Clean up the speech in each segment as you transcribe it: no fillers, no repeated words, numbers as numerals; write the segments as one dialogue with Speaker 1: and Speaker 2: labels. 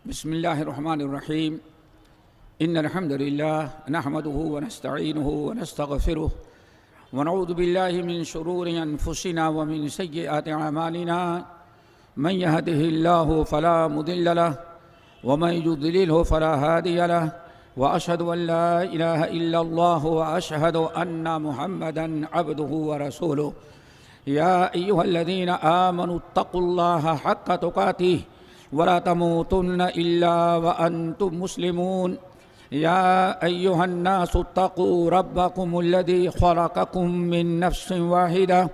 Speaker 1: بسم الله الرحمن الرحيم. إن الحمد لله نحمده ونستعينه ونستغفره ونعوذ بالله من شرور أنفسنا ومن سيئات أعمالنا. من يهده الله فلا مضل له ومن يضلله فلا هادي له، وأشهد أن لا إله إلا الله وأشهد أن محمدا عبده ورسوله. يا أيها الذين آمنوا اتقوا الله حق تقاته ولا تموتن إلا وأنتم مسلمون. يا أيها الناس اتقوا ربكم الذي خلقكم من نفس واحدة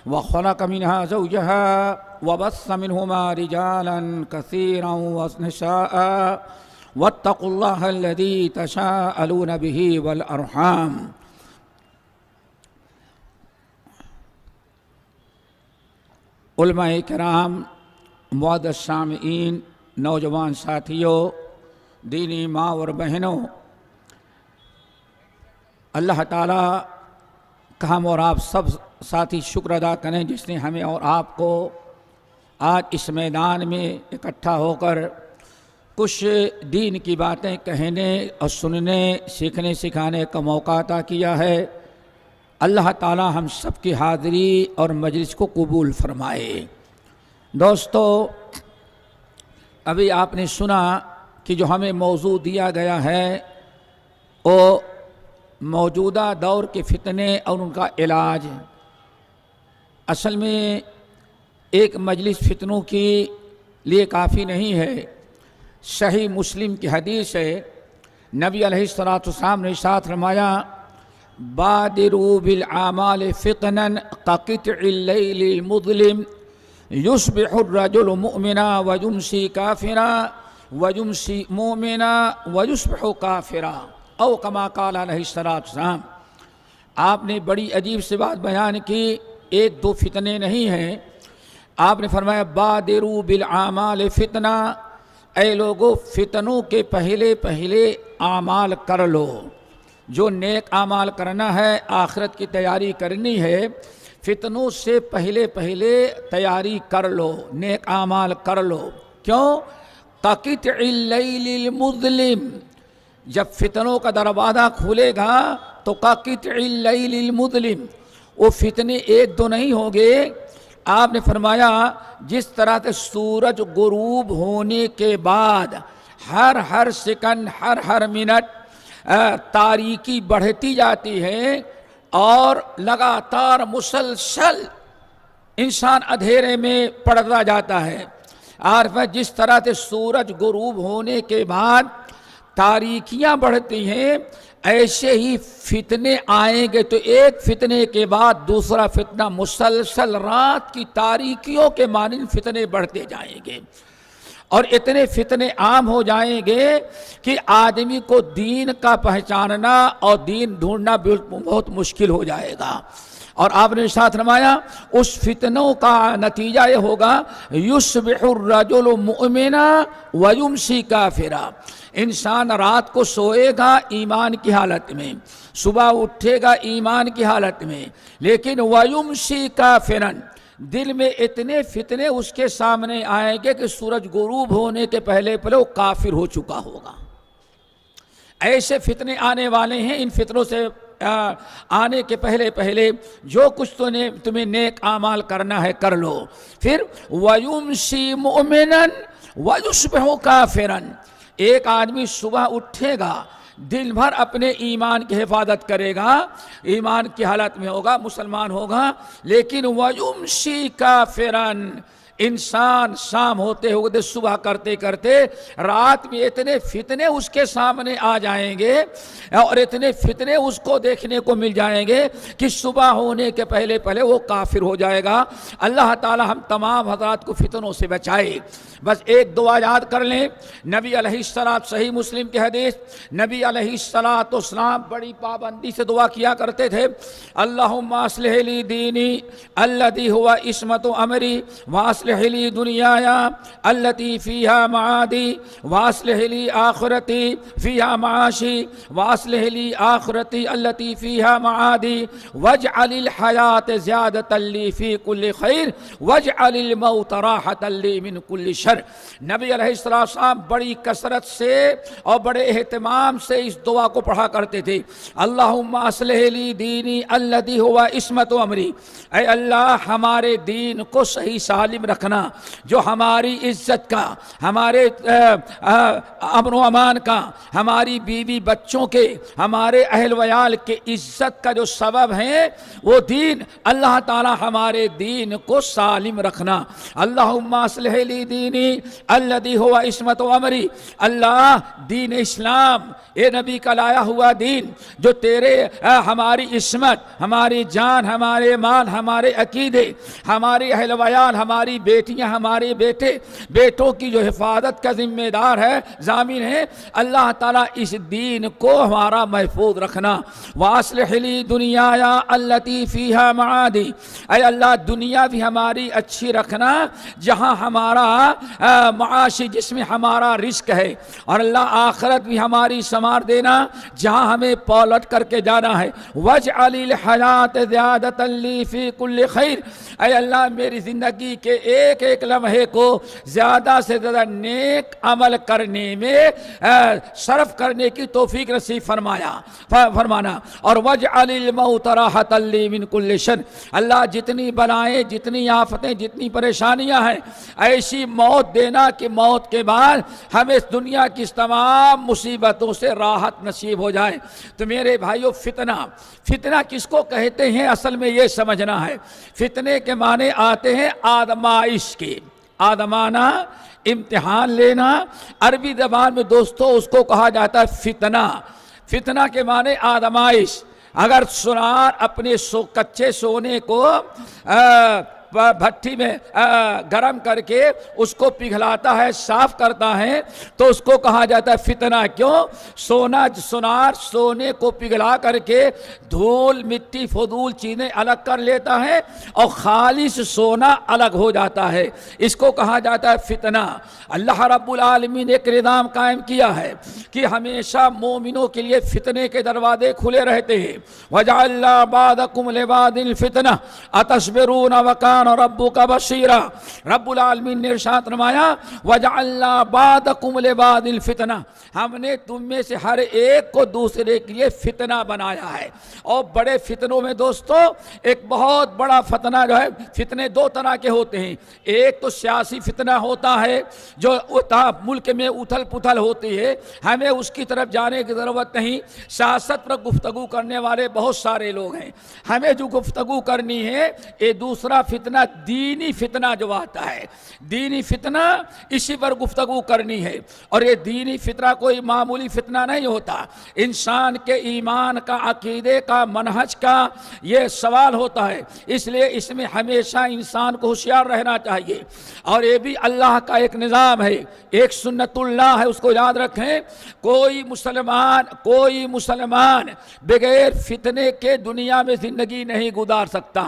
Speaker 1: وخلق منها زوجها وبث منهما رجالا كثيرا ونساء واتقوا الله الذي تساءلون به والأرحام. علماء کرام، معزز سامعین، نوجوان ساتھیوں، دینی ماں اور بہنوں، اللہ تعالیٰ کا ہم اور آپ سب ساتھی شکر ادا کریں جس نے ہمیں اور آپ کو آج اس میدان میں اکٹھا ہو کر کچھ دین کی باتیں کہنے اور سننے، سیکھنے سکھانے کا موقع عطا کیا ہے۔ اللہ تعالیٰ ہم سب کی حاضری اور مجلس کو قبول فرمائے۔ دوستو، ابھی آپ نے سنا کہ جو ہمیں موضوع دیا گیا ہے وہ موجودہ دور کے فتنے اور ان کا علاج۔ اصل میں ایک مجلس فتنوں کے لیے کافی نہیں ہے۔ صحیح مسلم کی حدیث ہے، نبی علیہ السلام نے ارشاد فرمایا، بادروا بالأعمال فتنا كقطع الليل المظلم يصبح الرجل مؤمنا ويمسي كافرا ويمسي مؤمنا ويصبح كافرا، او كما قال علیہ السلام۔ آپ نے بڑی عجیب سی بات بیان کی، ایک دو فتنے نہیں ہیں۔ آپ نے فرمایا بادروا بالأعمال فتنہ، اے لوگو فتنوں کے پہلے پہلے اعمال کر لو۔ جو نیک اعمال کرنا ہے، آخرت کی تیاری کرنی ہے، فتنوں سے پہلے پہلے تیاری کر لو، نیک اعمال کر لو۔ کیوں؟ كقطع الليل المظلم، جب فتنوں کا دروازہ کھولے گا تو كقطع الليل المظلم، وہ فتنے ایک دو نہیں ہوں گے۔ آپ نے فرمایا جس طرح سے سورج غروب ہونے کے بعد ہر سیکنڈ ہر منٹ تاریکی بڑھتی جاتی ہے اور لگاتار مسلسل انسان اندھیرے میں پڑتا جاتا ہے، اور جس طرح سے سورج غروب ہونے کے بعد تاریکیاں بڑھتی ہیں، ایسے ہی فتنے آئیں گے تو ایک فتنے کے بعد دوسرا فتنہ مسلسل رات کی تاریکیوں کے مانند فتنے بڑھتے جائیں گے، اور اتنے فتنے عام ہو جائیں گے کہ آدمی کو دین کا پہچاننا اور دین ڈھونڈنا بہت مشکل ہو جائے گا۔ اور آپ نے ارشاد فرمایا اس فتنوں کا نتیجہ یہ ہوگا، یصبح الرجل مؤمنا ویمسی کافرا، انسان رات کو سوئے گا ایمان کی حالت میں، صبح اٹھے گا ایمان کی حالت میں، لیکن ویمسی کافرا، دل میں اتنے فتنے اس کے سامنے آئیں گے کہ سورج غروب ہونے کے پہلے وہ کافر ہو چکا ہوگا۔ ایسے فتنے آنے والے ہیں۔ ان فتنوں سے آنے کے پہلے پہلے جو کچھ تمہیں نیک اعمال کرنا ہے کر لو۔ پھر وَيُمْسِي مُؤْمِنًا وَيُصْبِحُ كَافِرًا، ایک آدمی صبح اٹھے گا، دن بھر اپنے ایمان کی حفاظت کرے گا، ایمان کی حالت میں ہوگا، مسلمان ہوگا، لیکن وَيُمْسِي كَافِرًا، انسان شام ہوتے ہوتے صبح کرتے کرتے رات میں اتنے فتنے اس کے سامنے آ جائیں گے اور اتنے فتنے اس کو دیکھنے کو مل جائیں گے کہ صبح ہونے کے پہلے پہلے وہ کافر ہو جائے گا۔ اللہ تعالی ہم تمام حضرات کو فتنوں سے بچائے۔ بس ایک دعا یاد کر لیں، نبی علیہ السلام، صحیح مسلم کی حدیث، نبی علیہ السلام بڑی پابندی سے دعا کیا کرتے تھے، اللہم اصلح لی دینی الذی ہوا عصمت امری واصلح واصلح لی دنیایا التی فیہا معادی واصلح لی آخرتی فیہا معاشی واصلح لی آخرتی التی فیہا معادی واجعل الحیات زیادۃ لی فی کل خیر واجعل الموت راحۃ لی من کل شر۔ نبی علیہ السلام بڑی کثرت سے اور بڑے اہتمام سے اس دعا کو پڑھا کرتے تھے، اللہم اصلح لی دینی الذی ہوا عصمت امری، اے اللہ ہمارے دین کو صحیح سالم رکھنا جو ہماری عزت کا، ہمارے امن و امان کا، ہماری بیوی بچوں کے، ہمارے اہل ویال کے عزت کا جو سبب ہے وہ دین، اللہ تعالی ہمارے دین کو سالم رکھنا۔ اللہم اصلح لی دینی الذی ہوا عصمت امری، اللہ دین اسلام، اے نبی کا لایا ہوا دین جو تیرے ہماری عصمت، ہماری جان، ہمارے مال، ہمارے عقیدے، ہماری اہل ویال، ہماری بیٹیاں، ہمارے بیٹوں کی جو حفاظت کا ذمہ دار ہے، ضامن ہے، اللہ تعالیٰ اس دین کو ہمارا محفوظ رکھنا۔ واصلح لی دنیایا التی فیہا معادی، اے اللہ دنیا بھی ہماری اچھی رکھنا جہاں ہمارا معاشی، جس میں ہمارا رزق ہے، اور اللہ آخرت بھی ہماری سنوار دینا جہاں ہمیں پلٹ کر کے جانا ہے۔ واجعل الحیات زیادۃ لی فی کل خیر، اے اللہ میری زندگی کے ایک ایک لمحے کو زیادہ سے زیادہ نیک عمل کرنے میں صرف کرنے کی توفیق نصیب فرمانا، اور واجعل الموت راحۃ لی من کل شر، اللہ جتنی بلائیں، جتنی آفتیں، جتنی پریشانیاں ہیں، ایسی موت دینا کہ موت کے بعد ہمیں دنیا کی تمام مصیبتوں سے راحت نصیب ہو جائے۔ تو میرے بھائیو، فتنہ کس کو کہتے ہیں اصل میں یہ سمجھنا ہے۔ فتنے کے معنی آتے ہیں آزمائش کے، آزمانا، امتحان لینا، عربی زبان میں دوستو اس کو کہا جاتا ہے فتنہ۔ فتنہ کے معنی آزمائش۔ اگر سونار اپنے کچے سونے کو بھٹی میں گرم کر کے اس کو پگھلاتا ہے، صاف کرتا ہے، تو اس کو کہا جاتا ہے فتنہ۔ کیوں؟ سونار سونے کو پگھلا کر کے دھول، مٹی، فضول چیزیں الگ کر لیتا ہے اور خالص سونا الگ ہو جاتا ہے، اس کو کہا جاتا ہے فتنہ۔ اللہ رب العالمین نے ایک نظام قائم کیا ہے کہ ہمیشہ مومنوں کے لیے فتنے کے دروازے کھلے رہتے ہیں۔ وَجَعَلْنَا بَعْضَكُمْ لِبَعْضٍ فِتْنَةً أَتَصْبِرُونَ وَكَانَ رَبُّكَ بَصِيرًا۔ رب العالمین نے ارشاد فرمایا وَجَعَلْنَا بَعْضَكُمْ لِبَعْضٍ فِتْنَةً، ہم نے تم میں سے ہر ایک کو دوسرے کے لیے فتنہ بنایا ہے۔ اور بڑے فتنوں میں دوستو ایک بہت بڑا فتنہ جو ہے، فتنے دو طرح کے ہوتے ہیں۔ ایک تو سیاسی فتنہ ہوتا ہے جو ملک میں اتھل پتھل ہوتی ہے، ہمیں اس کی طرف جانے کی ضرورت نہیں، سیاست پر گفتگو کرنے والے بہت سارے لوگ ہیں، ہمیں جو گفتگو کرنی ہے یہ دوسرا فتنہ دینی فتنہ جو آتا ہے، دینی فتنہ اسی پر گفتگو کرنی ہے۔ اور یہ دینی فتنہ کوئی معمولی فتنہ نہیں ہوتا، انسان کے ایمان کا، عقیدے کا، منہج کا یہ سوال ہوتا ہے، اس لیے اس میں ہمیشہ انسان کو ہوشیار رہنا چاہیے۔ اور یہ بھی اللہ کا ایک نظام ہے، ایک سنت اللہ ہے، اس کو یاد رکھیں۔ کوئی مسلمان بغیر فتنے کے دنیا میں زندگی نہیں گزار سکتا۔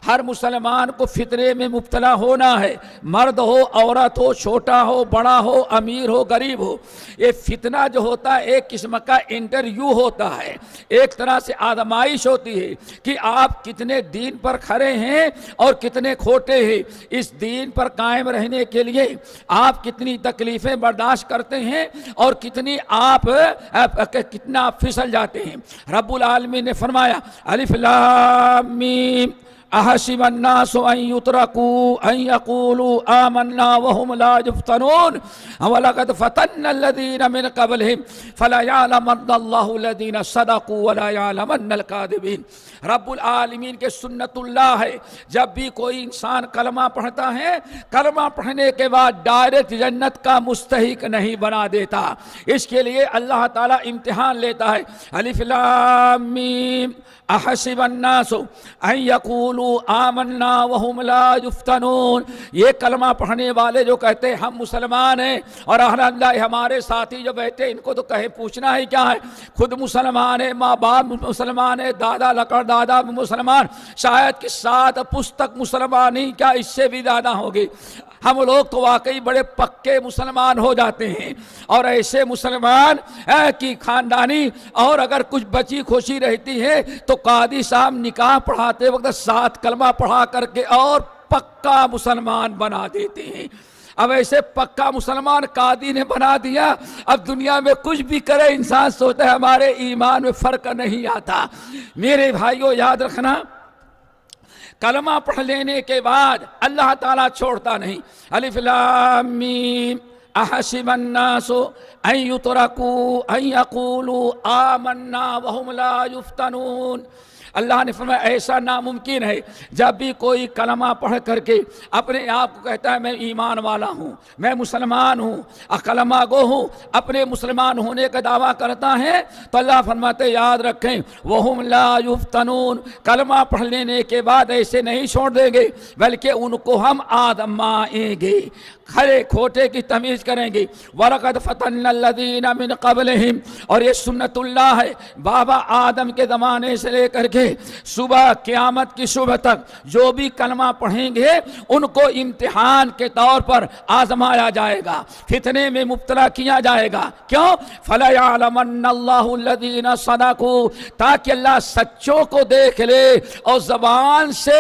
Speaker 1: ہر مسلمان کو فتنے میں مبتلا ہونا ہے، مرد ہو، عورت ہو، چھوٹا ہو، بڑا ہو، امیر ہو، غریب ہو۔ یہ فتنہ جو ہوتا ہے ایک قسم کا انٹرویو ہوتا ہے، ایک طرح سے آزمائش ہوتی ہے کہ آپ کتنے دین پر کھڑے ہیں اور کتنے کھوٹے ہیں۔ اس دین پر قائم رہنے کے لیے آپ کتنی تکلیفیں برداشت کرتے ہیں اور کتنا آپ پھسل جاتے ہیں۔ رب العالمین نے فرمایا الف لام میم احسب الناس ان يتركوا ان يقولوا آمنا وهم لا يفتنون ولقد فتنا الذين من قبلهم فلا يعلمن الله الذين صدقوا ولا يعلمن الكاذبين۔ رب العالمین کے سنت اللہ ہے، جب بھی کوئی انسان کلمہ پڑھتا ہے، کلمہ پڑھنے کے بعد ڈائریکٹ جنت کا مستحق نہیں بنا دیتا، اس کے لیے اللہ تعالیٰ امتحان لیتا ہے۔ الف لام میم احسب الناس ان يقولوا یقولوا آمنا وہم لا یفتنون، یہ کلمہ پڑھنے والے جو کہتے ہیں ہم مسلمان ہیں اور اللہ ہمارے ساتھی جو بیٹھے ان کو تو کہیں پوچھنا ہی کیا ہے، خود مسلمان ہے، ماں باپ مسلمان ہے، دادا لکڑ دادا مسلمان، شاید کہ 7 پستک مسلمان ہی کیا اس سے بھی زیادہ ہوگی، ہم لوگ تو واقعی بڑے پکے مسلمان ہو جاتے ہیں، اور ایسے مسلمان کی خاندانی اور اگر کچھ بچی خوشی رہتی ہے تو قاضی صاحب نکاح پڑھاتے وقت 7 کلمہ پڑھا کر کے اور پکا مسلمان بنا دیتے ہیں۔ اب ایسے پکا مسلمان قاضی نے بنا دیا، اب دنیا میں کچھ بھی کرے انسان سوچتا ہے ہمارے ایمان میں فرق نہیں آتا۔ میرے بھائیوں یاد رکھنا، کلمہ پڑھ لینے کے بعد اللہ تعالیٰ چھوڑتا نہیں۔ الف لام میم احسب الناس ان یترکوا ان یقولوا آمنا وہم لا یفتنون۔ اللہ نے فرمایا ایسا ناممکن ہے جب بھی کوئی کلمہ پڑھ کر کے اپنے آپ کو کہتا ہے میں ایمان والا ہوں، میں مسلمان ہوں، کلمہ گو ہوں، اپنے مسلمان ہونے کا دعویٰ کرتا ہے تو اللہ فرماتے یاد رکھیں وہم لا یفتنون، کلمہ پڑھ لینے کے بعد ایسے نہیں چھوڑ دیں گے بلکہ ان کو ہم آزمائیں گے، کھرے کھوٹے کی تمیز کریں گے۔ وَلَقَدْ فَتَنَّا الَّذِينَ مِنْ قَبْلِهِمْ، اور یہ سنت اللہ ہے، بابا آدم کے زمانے سے لے کر کے صبح قیامت کی صبح تک جو بھی کلمہ پڑھیں گے ان کو امتحان کے طور پر آزمایا جائے گا، فتنے میں مبتلا کیا جائے گا۔ کیوں؟ فَلَيَعْلَمَنَّ اللَّهُ الَّذِينَ صَدَقُوا، تاکہ اللہ سچوں کو دیکھ لے اور زبان سے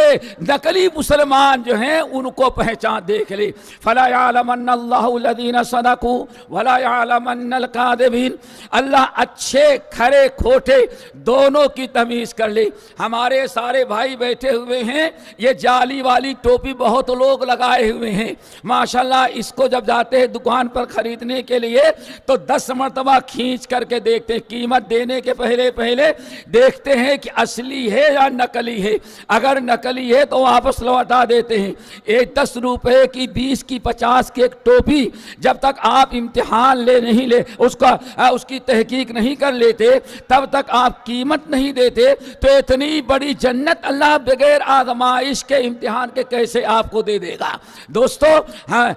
Speaker 1: نقلی مسلمان جو ہیں ان کو پہچان دیکھ لے۔ فَلَيَعْلَمَنَّ اللَّهُ الَّذِينَ صَدَقُوا وَلَا يَعْلَمَنَّ الْكَاذِبِينَ، اللہ اچھے کھرے کھوٹے دونوں کی تمیز کر لے۔ ہمارے سارے بھائی بیٹھے ہوئے ہیں، یہ جالی والی ٹوپی بہت لوگ لگائے ہوئے ہیں، ماشاءاللہ اس کو جب جاتے ہیں دکان پر خریدنے کے لیے تو 10 مرتبہ کھینچ کر کے دیکھتے ہیں، قیمت دینے کے پہلے دیکھتے ہیں کہ اصلی ہے یا نقلی ہے، اگر نقلی ہے تو واپس لوٹا دیتے ہیں۔ ایک 10 روپے کی 20 کی 50 کی ایک ٹوپی جب تک آپ امتحان نہیں لے اس کی تحقیق نہیں کر لیتے تب تک آپ قیمت نہیں دیتے، تو اتنی بڑی جنت اللہ بغیر آزمائش کے امتحان کے کیسے آپ کو دے دے گا؟ دوستو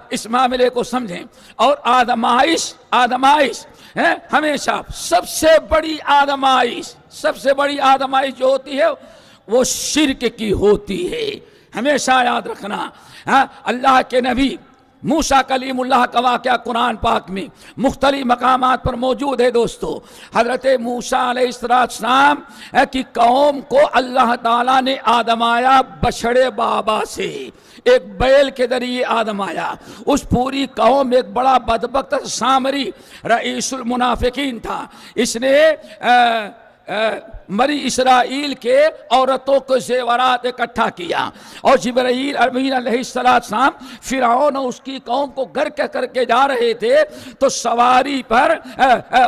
Speaker 1: اس معاملے کو سمجھیں، اور آزمائش ہمیشہ سب سے بڑی آزمائش جو ہوتی ہے وہ شرک کی ہوتی ہے، ہمیشہ یاد رکھنا۔ اللہ کے نبی موسیٰ کلیم اللہ کا واقعہ قرآن پاک میں مختلف مقامات پر موجود ہے۔ دوستو حضرت موسیٰ علیہ السلام کی قوم کو اللہ تعالیٰ نے آزمایا بچڑے بابا سے، ایک بیل کے ذریعے آزمایا۔ اس پوری قوم ایک بڑا بدبخت سامری رئیس المنافقین تھا، اس نے بنی اسرائیل کے عورتوں کو زیورات اکٹھا کیا، اور جبرائیل امین علیہ السلام فرعون اور اس کی قوم کو گر کر کے جا رہے تھے تو سواری پر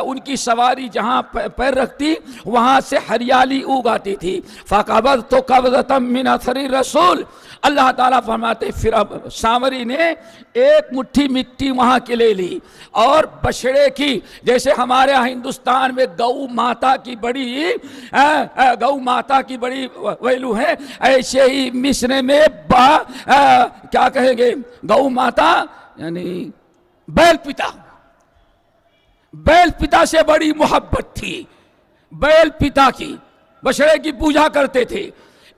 Speaker 1: ان کی سواری جہاں پیر رکھتی وہاں سے ہریالی اگ آتی تھی۔ فَقَبَضْتُ قَبْضَةً مِّنْ أَثَرِ الرَّسُولِ، اللہ تعالیٰ فرماتے پھر اب سامری نے ایک مٹھی مٹی وہاں کے لے لی، اور بچڑے کی، جیسے ہمارے ہندوستان میں گو ماتا کی بڑی ویلو ہے، ایسے ہی مصر میں کیا کہیں گے، گو ماتا یعنی بیل پتا سے بڑی محبت تھی، بیل پتا کی، بچڑے کی پوجا کرتے تھے۔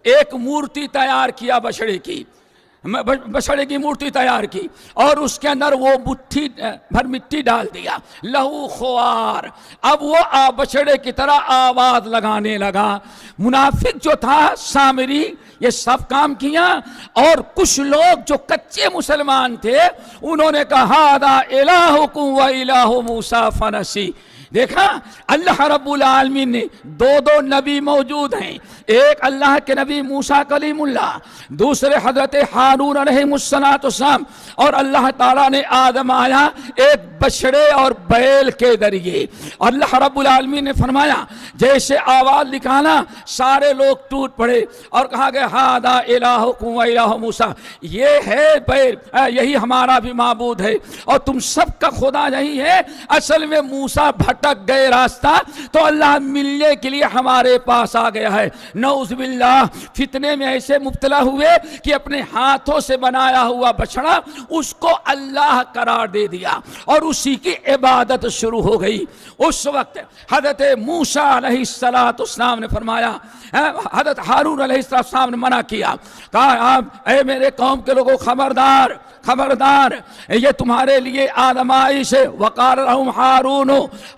Speaker 1: ایک مورتی تیار کیا بچڑے کی مورتی تیار کی، اور اس کے اندر وہ مٹھی بھر مٹی ڈال دیا، لہو خوار، اب وہ بچڑے کی طرح آواز لگانے لگا۔ منافق جو تھا سامری یہ سب کام کیا، اور کچھ لوگ جو کچے مسلمان تھے انہوں نے کہا ہذا الہکم و الہ موسیٰ فنسی۔ دیکھا اللہ رب العالمین نے دو نبی موجود ہیں، ایک اللہ کے نبی موسیٰ کلیم اللہ، دوسرے حضرت ہارون علیہ السلام، اور اللہ تعالیٰ نے آزمایا ایک بچڑے اور بیل کے ذریعے۔ اللہ رب العالمین نے فرمایا جیسے آواز نکالا سارے لوگ ٹوٹ پڑے اور کہا گیا ھذا الہکم و الہ موسیٰ، یہ ہے بیل، یہی ہمارا بھی معبود ہے اور تم سب کا خدا یہی ہے۔ اصل میں موسیٰ بھٹک گئے راستہ تو اللہ ملنے کے لیے ہمارے پاس آ گیا ہے۔ نعوذ باللہ، فتنے میں ایسے مبتلا ہوئے کہ اپنے ہاتھوں سے بنایا ہوا بچڑا اس کو اللہ قرار دے دیا اور اسی کی عبادت شروع ہو گئی۔ اس وقت حضرت موسیٰ علیہ السلام نے فرمایا، حضرت ہارون علیہ السلام نے منع کیا، کہا اے میرے قوم کے لوگوں خبردار خبردار، یہ تمہارے لیے آزمائش ہے۔ وقال لهم ہارون،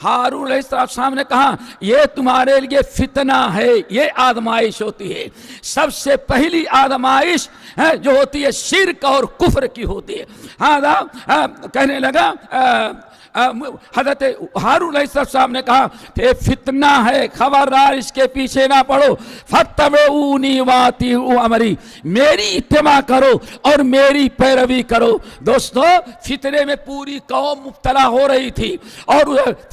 Speaker 1: ہارون علیہ السلام نے کہا یہ تمہارے لیے فتنہ ہے، یہ آزمائش ہوتی ہے۔ سب سے پہلی آزمائش جو ہوتی ہے شرک اور کفر کی ہوتی ہے۔ کہنے لگا حضرت ہارون علیہ السلام نے کہا کہ فتنہ ہے، خبردار اس کے پیچھے نہ پڑو، فاتبعونی واتبعوا امری، میری اتباع کرو اور میری پیروی کرو۔ دوستو فتنے میں پوری قوم مبتلا ہو رہی تھی اور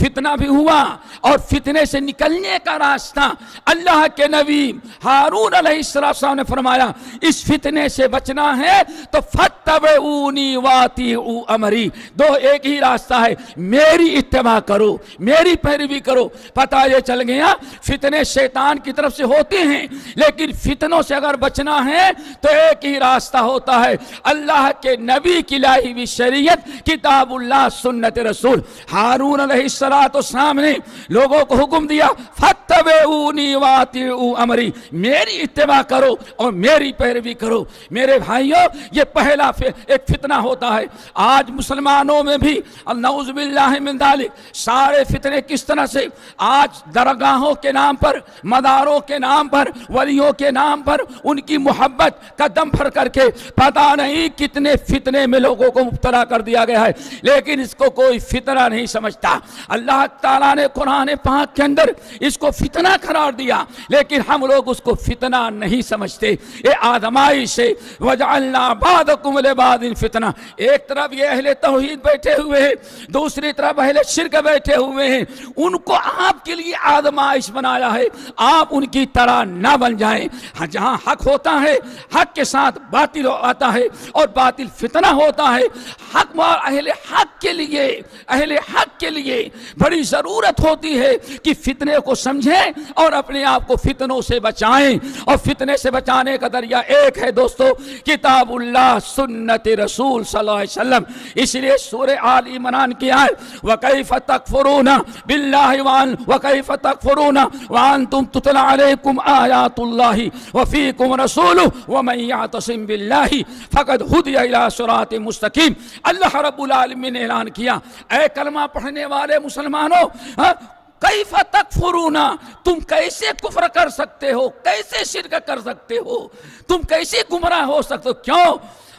Speaker 1: فتنہ بھی ہوا، اور فتنے سے نکلنے کا راستہ اللہ کے نبی ہارون علیہ السلام نے فرمایا اس فتنے سے بچنا ہے تو فاتبعونی واتبعوا امری، دو ایک ہی راستہ ہے، میری اتباع کرو میری پیروی کرو۔ پتہ یہ چل گیا فتنے شیطان کی طرف سے ہوتے ہیں، لیکن فتنوں سے اگر بچنا ہے تو ایک ہی راستہ ہوتا ہے، اللہ کے نبی کی لائی ہوئی شریعت، کتاب اللہ، سنت رسول۔ ہارون علیہ السلام نے لوگوں کو حکم دیا فاتبعونی واتبعوا امری، میری اتباع کرو اور میری پیروی کرو۔ میرے بھائیوں یہ پہلا ایک فتنہ ہوتا ہے۔ آج مسلمانوں میں بھی نعوذ باللہ من ذالک سارے فتنے کس طرح سے آج درگاہوں کے نام پر، مداروں کے نام پر، ولیوں کے نام پر ان کی محبت کا دم بھر کر کے پتہ نہیں کتنے فتنے میں لوگوں کو مبتلا کر دیا گیا ہے، لیکن اس کو کوئی فتنہ نہیں سمجھتا۔ اللہ تعالیٰ نے قرآن پاک کے اندر اس کو فتنہ قرار دیا، لیکن ہم لوگ اس کو فتنہ نہیں سمجھتے۔ یہ آزمائش ہے، وَجَعَلْنَا بَعْضَكُمْ لِبَعْضٍ فتنہ۔ ایک طرف یہ اہل توحید بیٹھے ہوئے ہیں، دوسری طرف اہل شرک بیٹھے ہوئے ہیں، ان کو آپ کے لیے آزمائش بنایا ہے، آپ ان کی طرح نہ بن جائیں۔ جہاں حق ہوتا ہے حق کے ساتھ باطل آتا ہے اور باطل فتنہ ہوتا ہے۔ حق اور اہل حق کے لیے بڑی ضرورت ہوتی ہے کہ فتنے کو سمجھیں اور اپنے آپ کو فتنوں سے بچائیں، اور فتنے سے بچانے کا ذریعہ ایک ہے دوستو، کتاب اللہ، سنت رسول صلی اللہ علیہ وسلم۔ اس لیے سورہ آل عمران کی آیت وَكَيْفَ تَكْفُرُونَ بِاللَّهِ وَكَيْفَ تَكْفُرُونَ وَأَنْتُمْ تُتْلَى عَلَيْكُمْ آيَاتُ اللَّهِ وَفِيكُمْ رَسُولُهُ وَمَنْ يَعْتَصِمْ بِاللَّهِ فَقَدْ هُدِيَ إِلَى صِرَاطٍ مُسْتَقِيمٍ۔ اللہ رب العالمین نے اعلان کیا، اے کلمہ پڑھنے والے مسلمانوں، کیف تکفرون، تم کیسے کفر کر سکتے ہو، کیسے شرک کر سکتے ہو، تم کیسے گمراہ ہو سکتے ہو؟ کیوں؟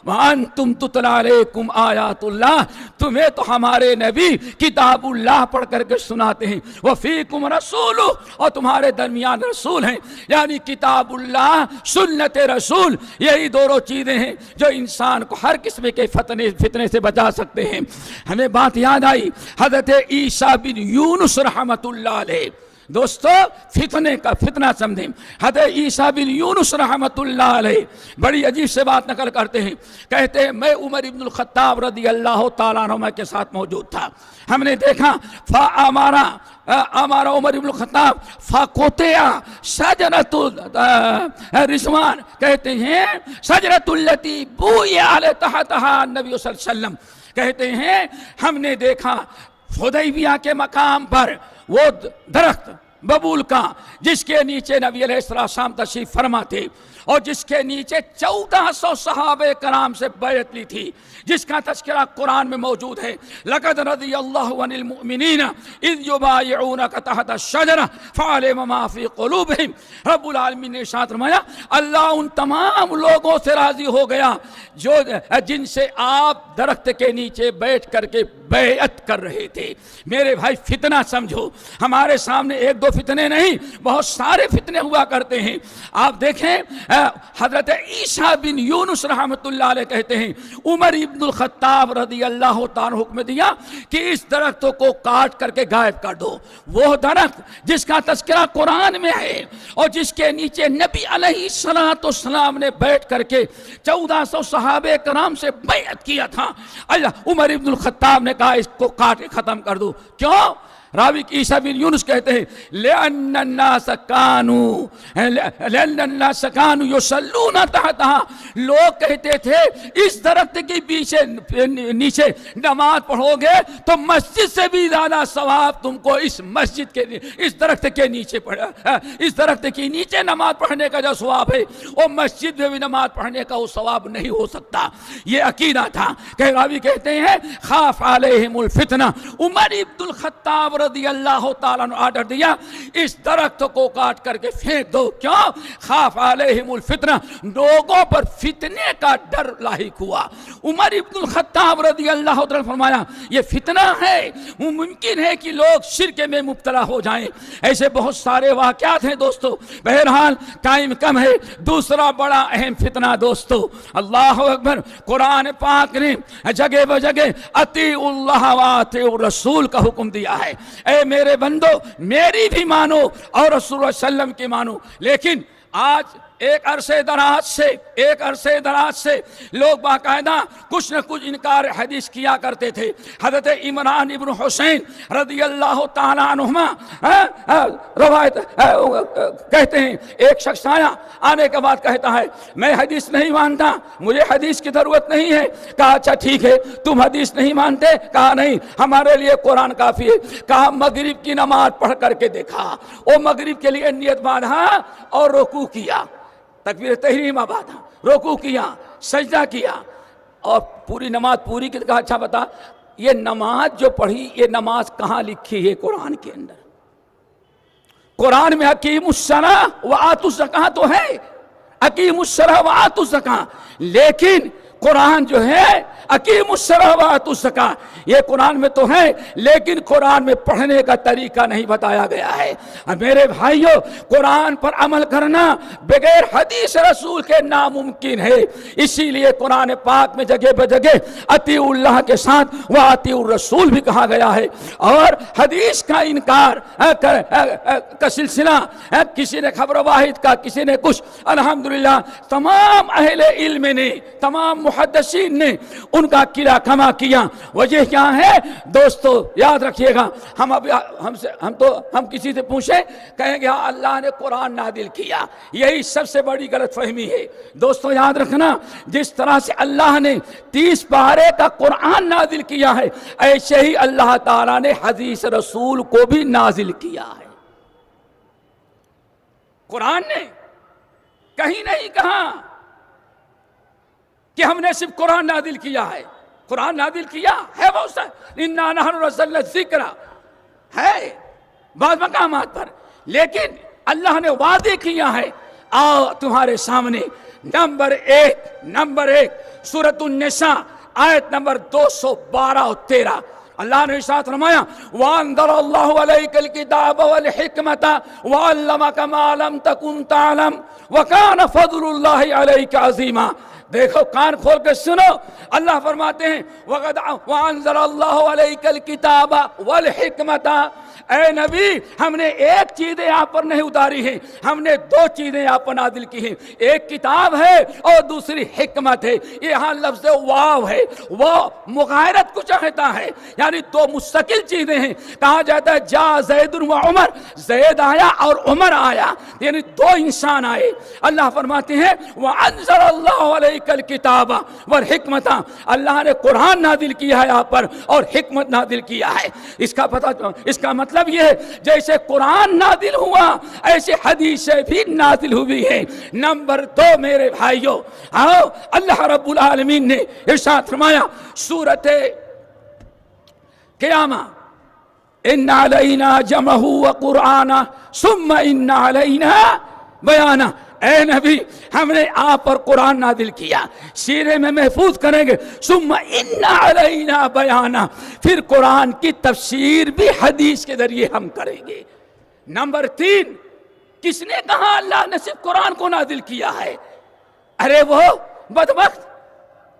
Speaker 1: وَأَنْتُمْ تُتْلَى عَلَيْكُمْ آيَاتُ اللَّهِ، تمہیں تو ہمارے نبی کتاب اللہ پڑھ کر کے سناتے ہیں، وَفِيكُمْ رَسُولُهُ، اور تمہارے درمیان رسول ہیں، یعنی کتاب اللہ، سنت رسول، یہی دونوں چیزیں ہیں جو انسان کو ہر قسم کے فتنے سے بچا سکتے ہیں۔ ہمیں بات یاد آئی حضرت عیسیٰ بن یونس رحمت اللہ علیہ، دوستو فتنے کا فتنہ سمجھیں۔ حضرت عیسیٰ بن یونس رحمت اللہ علیہ بڑی عجیب سے بات نقل کرتے ہیں، کہتے ہیں میں عمر ابن الخطاب رضی اللہ تعالیٰ عنہ کے ساتھ موجود تھا، ہم نے دیکھا ہمارا عمر ابن الخطاب فَقُطِعَ شَجَرَةُ الرِّضْوَانِ، کہتے ہیں شجرۃ التی بُوئِعَ تحتہا النبی صلی اللہ علیہ وسلم، کہتے ہیں ہم نے دیکھا حدیبیہ کے مقام پر وہ درخت ببول کا جس کے نیچے نبی علیہ السلام تشریف فرما تھے، اور جس کے نیچے 1400 صحابہ کرام سے بیعت لی تھی، جس کا تذکرہ قرآن میں موجود ہے، لَقَدْ رَضِيَ اللَّهُ عَنِ الْمُؤْمِنِينَ إِذْ يُبَايِعُونَكَ تَحْتَ الشَّجَرَةِ فَعَلِمَ مَا فِي قُلُوبِهِمْ۔ رب العالمین نے ارشاد فرمایا اللہ ان تمام لوگوں سے راضی ہو گیا جو جن سے آپ درخت کے نیچے بیٹھ کر کے بیعت کر رہے تھے۔ میرے بھائی فتنہ سمجھو، ہمارے سامنے ایک دو فتنے نہیں، بہت سارے فتنے ہوا کرتے ہیں۔ آپ دیکھیں حضرت عیسیٰ بن یونس رحمت اللہ علیہ کہتے ہیں عمر ابن الخطاب رضی اللہ تعالیٰ حکم دیا کہ اس درخت کو کاٹ کر کے غائب کر دو۔ وہ درخت جس کا تذکرہ قرآن میں ہے اور جس کے نیچے نبی علیہ السلام نے بیٹھ کر کے 1400 صحابہ کرام سے بیعت کیا تھا، عمر ابن الخطاب نے کہا اس کو کاٹ کے ختم کر دو۔ کیوں؟ راوی عیسیٰ بن یونس کہتے ہیں لِأَنَّ النَّاسَ كَانُوا يُصَلُّونَ تَحْتَهَا، لوگ کہتے تھے اس درخت کے نیچے نماز پڑھو گے تو مسجد سے بھی زیادہ ثواب تم کو اس مسجد کے اس درخت کے نیچے اس درخت کے نیچے نماز پڑھنے کا جو ثواب ہے وہ مسجد میں بھی نماز پڑھنے کا وہ ثواب نہیں ہو سکتا۔ یہ عقیدہ تھا کہ راوی کہتے ہیں خاف علیہم الفتنہ، عمر ابن الخطاب رضی اللہ تعالیٰ نے آرڈر دیا اس درخت کو کاٹ کر کے پھینک دو۔ کیوں؟ خاف علیہم الفتنہ، لوگوں پر فتنے کا ڈر لاحق ہوا۔ عمر ابن الخطاب رضی اللہ تعالیٰ نے فرمایا یہ فتنہ ہے، ممکن ہے کہ لوگ شرک میں مبتلا ہو جائیں۔ ایسے بہت سارے واقعات ہیں دوستو، بہرحال ٹائم کم ہے۔ دوسرا بڑا اہم فتنہ دوستو، اللہ اکبر، قرآن پاک نے جگہ بجگہ اطیعوا اللہ واطیعوا الرسول کا حکم دیا ہے۔ اے میرے بندو میری بھی مانو اور رسول اللہ صلی اللہ علیہ وسلم کی مانو۔ لیکن آج ایک عرصے دراز سے لوگ باقاعدہ کچھ نہ کچھ انکار حدیث کیا کرتے تھے۔ حضرت عمران ابن حسین رضی اللہ تعالیٰ عنہما روایت کہتے ہیں ایک شخص آنے کے بعد کہتا ہے میں حدیث نہیں مانتا، مجھے حدیث کی ضرورت نہیں ہے۔ کہا اچھا ٹھیک ہے، تم حدیث نہیں مانتے؟ کہا نہیں، ہمارے لیے قرآن کافی ہے۔ کہا مغرب کی نماز پڑھ کر کے دیکھا، وہ مغرب کے لیے نیت باندھا اور رکوع کیا، تکبیر تحریمہ باندھا، رکوع کیا، سجدہ کیا اور پوری نماز پوری کی۔ کہا اچھا بتا یہ نماز جو پڑھی یہ نماز کہاں لکھی ہے قرآن کے اندر؟ قرآن میں اقیموا الصلاۃ وآتوا الزکاۃ تو ہے، اقیموا الصلاۃ وآتوا الزکاۃ، لیکن قرآن جو ہے اقیموا الصلاۃ وآتوا الزکاۃ یہ قرآن میں تو ہے، لیکن قرآن میں پڑھنے کا طریقہ نہیں بتایا گیا ہے۔ میرے بھائیوں قرآن پر عمل کرنا بغیر حدیث رسول کے ناممکن ہے، اسی لیے قرآن پاک میں جگہ بجگہ اطیعوا اللہ کے ساتھ واطیعوا الرسول بھی کہا گیا ہے۔ اور حدیث کا انکار کا سلسلہ کسی نے خبر واحد کا، کسی نے کچھ، الحمدللہ تمام اہل علم نے، تمام محدثین نے ان کا قلعہ کما کیا۔ وجہ کیا ہے دوستو؟ یاد رکھیے گا، ہم کسی سے پوچھیں کہیں گے ہاں اللہ نے قرآن نازل کیا، یہی سب سے بڑی غلط فہمی ہے۔ دوستو یاد رکھنا جس طرح سے اللہ نے 30 پارے کا قرآن نازل کیا ہے، ایسے ہی اللہ تعالیٰ نے حدیث رسول کو بھی نازل کیا ہے۔ قرآن نے کہیں نہیں کہا کہ ہم نے صرف قرآن نازل کیا ہے، قرآن نازل کیا ہے بہت سا، اِنَّا نَحْنُ نَزَّلْنَا الذِّکْرَ ہے بعض مقامات پر، لیکن اللہ نے وعدے کیا ہے۔ آؤ تمہارے سامنے نمبر ایک سورۃ النساء آیت نمبر 212 اور 13 اللہ نے ارشاد فرمایا وَأَنزَلَ اللَّهُ عَلَيْكَ الْكِتَابَ وَالْحِكْمَةَ وَعَلَّمَكَ مَا لَمْ تَكُنْ تَعْلَمْ وَكَانَ فَضْلُ اللَّهِ عَلَيْكَ عَظِيمًا۔ دیکھو کان کھول کے سنو، اللہ فرماتے ہیں وَأَنزَلَ اللَّهُ عَلَيْكَ الْكِتَابَ وَالْحِكْمَةَ، اے نبی ہم نے ایک چیزیں آپ پر نہیں اتاری ہیں، ہم نے 2 چیزیں آپ پر نازل کی ہیں، ایک کتاب ہے اور دوسری حکمت ہے۔ یہاں لفظ واو ہے، وہ مغایرت کو چاہتا ہے، یعنی 2 مستقل چیزیں ہیں۔ کہا جاتا ہے جا زید و عمر، زید آیا اور عمر آیا، یعنی 2 انسان آئے۔ اللہ فرماتے ہیں وَأَنزَلَ اللَّهُ عَلَيْكَ الْكِتَابَ وَالْحِكْمَةَ، اللہ نے قرآن نازل کیا ہے آپ پر اور حکمت نازل کیا ہے۔ اس کا مطلب یہ ہے جیسے قرآن نازل ہوا ایسے حدیثیں بھی نازل ہوئی ہیں۔ نمبر 2 میرے بھائیوں، آؤ اللہ رب العالمین نے ارشاد فرمایا سورۃ قیامہ ان علینا جمعہ وقرآنہ ثم ان علینا بیانہ، اے نبی ہم نے آپ پر قرآن نازل کیا، سینے میں محفوظ کریں گے، ثم ان علینا بیانہ، پھر قرآن کی تفسیر بھی حدیث کے ذریعے ہم کریں گے۔ نمبر 3 کس نے کہا اللہ نے صرف قرآن کو نازل کیا ہے؟ ارے وہ بدبخت،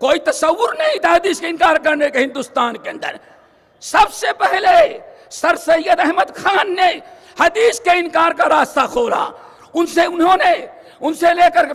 Speaker 1: کوئی تصور نہیں تھا حدیث کا انکار کرنے کا ہندوستان کے اندر۔ سب سے پہلے سر سید احمد خان نے حدیث کے انکار کا راستہ کھولا، ان سے لے کر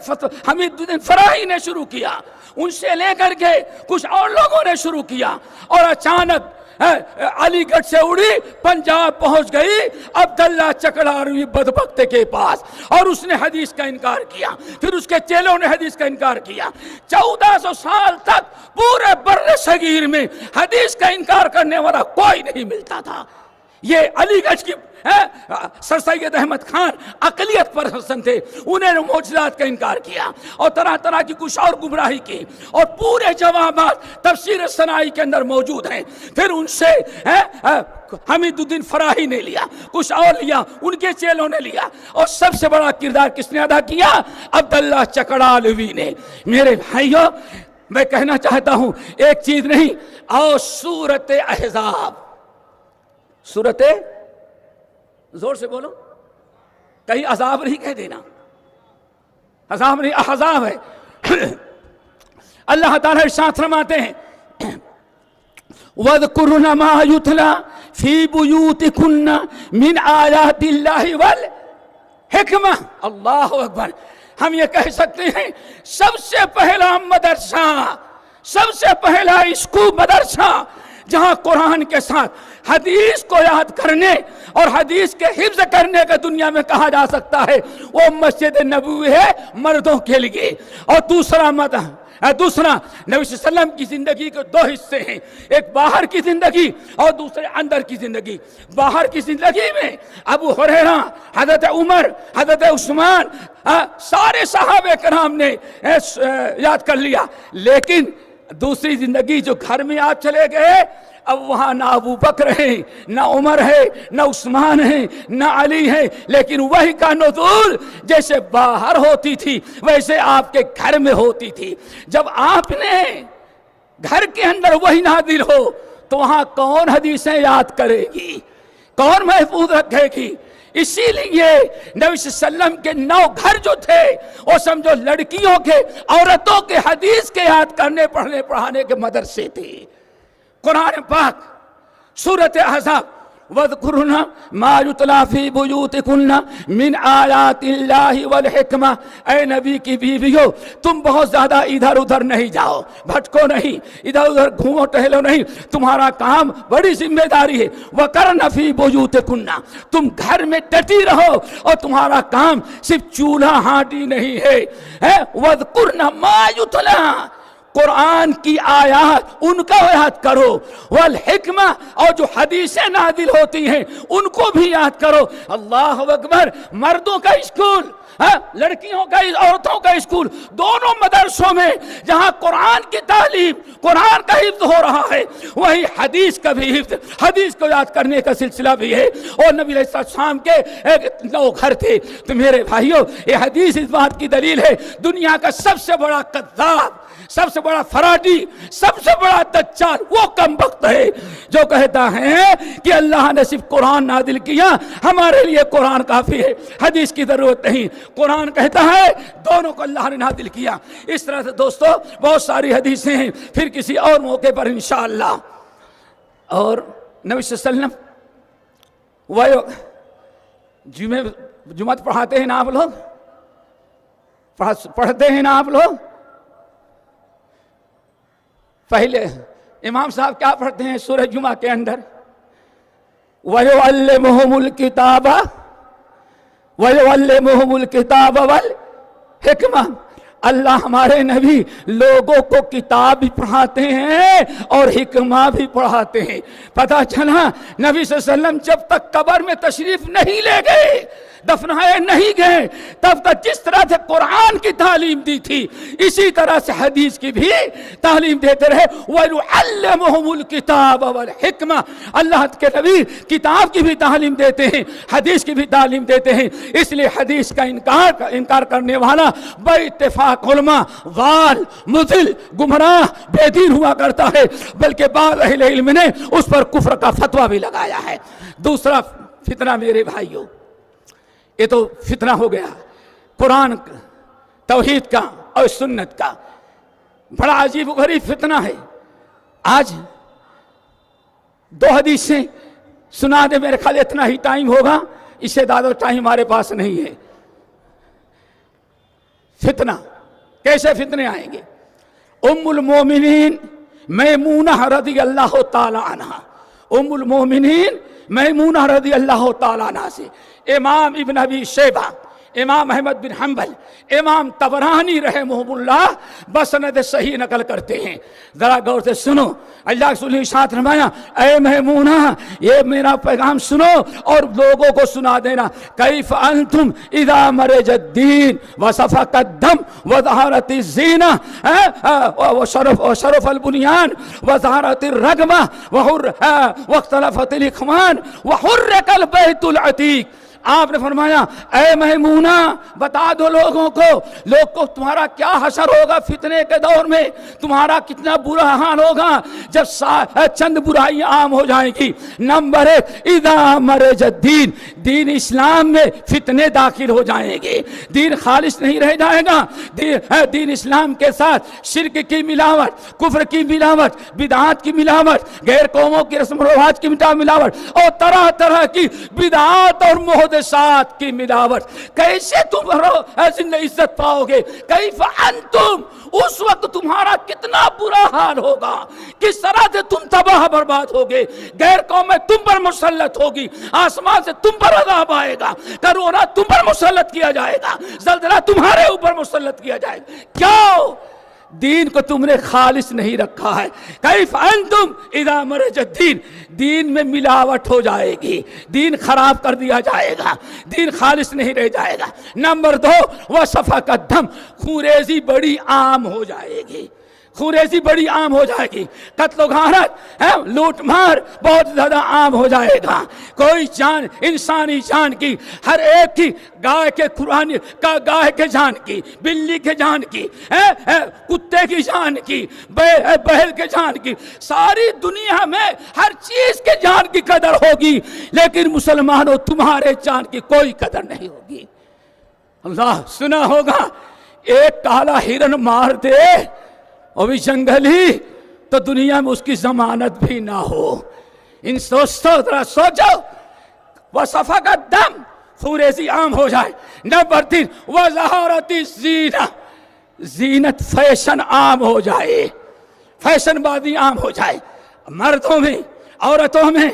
Speaker 1: حمید الدین فراہی نے شروع کیا، ان سے لے کر کے کچھ اور لوگوں نے شروع کیا، اور اچانک علی گڑھ سے اڑی پنجاب پہنچ گئی عبداللہ چکڑاروی بدبخت کے پاس، اور اس نے حدیث کا انکار کیا، پھر اس کے چیلوں نے حدیث کا انکار کیا۔ 1400 سال تک پورے بر صغیر میں حدیث کا انکار کرنے والا کوئی نہیں ملتا تھا۔ یہ علی گڑھ کی سر سید احمد خان اقلیت پرسن تھے، انہوں نے معجزات کا انکار کیا اور طرح طرح کی کچھ اور گمراہی کی، اور پورے جوابات تفسیر صناعی کے اندر موجود ہیں۔ پھر ان سے حمید الدین فراہی نے لیا، کچھ اور لیا، ان کے چیلوں نے لیا، اور سب سے بڑا کردار کس نے ادا کیا؟ عبداللہ چکڑالوی نے۔ میرے بھائیوں، میں کہنا چاہتا ہوں ایک چیز نہیں، اور سورت احزاب، سورت، زور سے بولو، کہیں عذاب نہیں کہہ دینا، عذاب نہیں، احزاب ہے۔ اللہ تعالیٰ ارشاد فرماتے ہیں وَاذْكُرْنَ مَا يُتْلَى فِي بُيُوتِكُنَّ مِنْ آيَاتِ اللَّهِ وَالْحِكْمَةِ۔ اللہ اکبر۔ ہم یہ کہہ سکتے ہیں سب سے پہلا مدرسہ، سب سے پہلا اسکول مدرسہ جہاں قرآن کے ساتھ حدیث کو یاد کرنے اور حدیث کے حفظ کرنے کا دنیا میں کہا جا سکتا ہے، وہ مسجد نبوی ہے مردوں کے لیے۔ اور دوسرا نبی صلی اللہ علیہ وسلم کی زندگی کے دو حصے ہیں، ایک باہر کی زندگی اور دوسرے اندر کی زندگی۔ باہر کی زندگی میں ابو ہریرہ، حضرت عمر، حضرت عثمان، سارے صحابہ کرام نے یاد کر لیا، لیکن دوسری زندگی جو گھر میں آپ چلے گئے، اب وہاں نہ ابو بکر ہے، نہ عمر ہے، نہ عثمان ہے، نہ علی ہے، لیکن وحی کا نزول جیسے باہر ہوتی تھی ویسے آپ کے گھر میں ہوتی تھی۔ جب آپ نے گھر کے اندر وحی نازل ہو تو وہاں کون حدیثیں یاد کرے گی، کون محفوظ رکھے گی؟ اسی لیے نبی صلی اللہ علیہ وسلم کے 9 گھر جو تھے وہ سمجھو لڑکیوں کے، عورتوں کے حدیث کے یاد کرنے، پڑھنے پڑھانے کے مدرسے تھے۔ قرآن پاک سورت احزاب وَاذْكُرْنَ مَا يُتْلَى فِي بُيُوتِكُنَّ مِنْ آيَاتِ اللَّهِ وَالْحِكْمَةِ۔ اے نبی کی بیویوں، تم بہت زیادہ ادھر ادھر نہیں جاؤ، بھٹکو نہیں، ادھر ادھر گھومو ٹہلو نہیں، تمہارا کام بڑی ذمہ داری ہے۔ وَقَرْنَ فِي بُيُوتِكُنَّ، تم گھر میں ڈٹی رہو، اور تمہارا کام صرف چولہا ہانڈی نہیں ہے۔ وَاذْكُرْنَ مَا يُتْلَى، قرآن کی آیات ان کا یاد کرو، والحکمہ، اور جو حدیثیں نازل ہوتی ہیں ان کو بھی یاد کرو۔ اللہ اکبر۔ مردوں کا اسکول، لڑکیوں کا، عورتوں کا اسکول، دونوں مدرسوں میں جہاں قرآن کی تعلیم، قرآن کا حفظ ہو رہا ہے، وہی حدیث کا بھی حفظ، حدیث کو یاد کرنے کا سلسلہ بھی ہے۔ اور نبی علیہ السلام کے 9 گھر تھے۔ تو میرے بھائیوں، یہ حدیث اس بات کی دلیل ہے، دنیا کا سب سے بڑا کذاب، سب سے بڑا فراڈی، سب سے بڑا دجال وہ کم بخت ہے جو کہتا ہے کہ اللہ نے صرف قرآن نازل کیا، ہمارے لیے قرآن کافی ہے، حدیث کی ضرورت نہیں۔ قرآن کہتا ہے دونوں کو اللہ نے نازل کیا۔ اس طرح سے دوستو بہت ساری حدیثیں ہیں، پھر کسی اور موقع پر انشاءاللہ۔ اور نبی صلی اللہ علیہ وسلم وہ جمعہ پڑھاتے ہیں نا آپ لوگ، پڑھتے ہیں نا آپ لوگ، پہلے امام صاحب کیا پڑھتے ہیں سورہ جمعہ کے اندر؟ وَيُعَلِّمُهُمُ الْكِتَابَ وَيُعَلِّمُهُمُ الْكِتَابَ وَالْحِكْمَةِ۔ اللہ ہمارے نبی لوگوں کو کتاب بھی پڑھاتے ہیں اور حکمہ بھی پڑھاتے ہیں۔ پتہ چلا نبی صلی اللہ علیہ وسلم جب تک قبر میں تشریف نہیں لے گئے، دفنائے نہیں گئے، تب تک جس طرح سے قرآن کی تعلیم دی تھی اسی طرح سے حدیث کی بھی تعلیم دیتے رہے۔ وَيُعَلِّمُهُمُ الْكِتَابَ وَالْحِكْمَةِ، اللہ کے نبی کتاب کی بھی تعلیم دیتے ہیں، حدیث کی بھی تعلیم دیتے ہیں۔ اس لیے حدیث کا انکار کرنے والا بے اتفاق علماء غال، مضل، گمراہ، بے دین ہوا کرتا ہے، بلکہ بعض اہل علم نے اس پر کفر کا فتویٰ بھی لگایا ہے۔ دوسرا فتنہ میرے بھائیوں، یہ تو فتنہ ہو گیا قرآن کا، توحید کا اور سنت کا، بڑا عجیب و غریب فتنہ ہے۔ آج 2 حدیثیں سنا دے، میرے خیال اتنا ہی ٹائم ہوگا، اس سے زیادہ ٹائم ہمارے پاس نہیں ہے۔ فتنہ کیسے فتنے آئیں گے؟ ام المومنین میمونہ رضی اللہ تعالی عنہ، ام المومنین میمونہ رضی اللہ تعالیٰ عنہ سے امام ابن ابی شیبہ، امام احمد بن حنبل، امام طبرانی رحمہ اللہ بسند صحیح نقل کرتے ہیں. ذرا غور سے سنو. اللہ کے رسول نے ارشاد فرمایا اے میمونہ یہ میرا پیغام سنو اور لوگوں کو سنا دینا. کیف انتم اذا مرج الدین وصفق الدم وظہرت الزینہ وشرف البنیان وظہرت الرغبہ واختلفت الاخوان وحرق البیت العتیق. آپ نے فرمایا اے میمونہ بتا دو لوگوں کو تمہارا کیا حشر ہوگا فتنے کے دور میں، تمہارا کتنا برا حال ہوگا جب چند برائیاں عام ہو جائیں گی. نمبر 1 اذا مرج الدین، دین اسلام میں فتنے داخل ہو جائیں گے، دین خالص نہیں رہ جائے گا. دین اسلام کے ساتھ شرک کی ملاوٹ، کفر کی ملاوٹ، بدعات کی ملاوٹ، غیر قوموں کی رسم و رواج کی ملاوٹ اور طرح طرح کی بدعات اور محدثات کی ملاوٹ. کیسے تم زندہ عزت پاؤ گے؟ کیف انتم، اس وقت تمہارا کتنا برا حال ہوگا، کس طرح سے تم تباہ برباد ہوگے. غیر قومیں تم پر مسلط ہوگی، آسمان سے تم پر عذاب آئے گا، کرونا تم پر مسلط کیا جائے گا، زلزلہ تمہارے اوپر مسلط کیا جائے گا. کیوں؟ دین کو تم نے خالص نہیں رکھا ہے. کیف انتم اذا مرج الدین، دین میں ملاوٹ ہو جائے گی، دین خراب کر دیا جائے گا، دین خالص نہیں رہ جائے گا. نمبر 2 وصفق الدم، خونریزی بڑی عام ہو جائے گی، خونریزی بڑی عام ہو جائے گی. قتل و غارت، لوٹ مار بہت زیادہ عام ہو جائے گا. کوئی جان، انسانی جان کی، ہر ایک کی، گائے کے جان کی، بلی کے جان کی، کتے کی جان کی، بہل کے جان کی، ساری دنیا میں ہر چیز کے جان کی قدر ہوگی، لیکن مسلمانوں تمہارے جان کی کوئی قدر نہیں ہوگی. اللہ سنا ہوگا ایک کالا ہرن مار دے اور بھی جنگلی تو دنیا میں اس کی ضمانت بھی نہ ہو. ان سوچو وصفق الدم، خونریزی عام ہو جائے. نمبر 3 وظہرت الزینہ، زینت فیشن عام ہو جائے، فیشن بازی عام ہو جائے. مردوں میں، عورتوں میں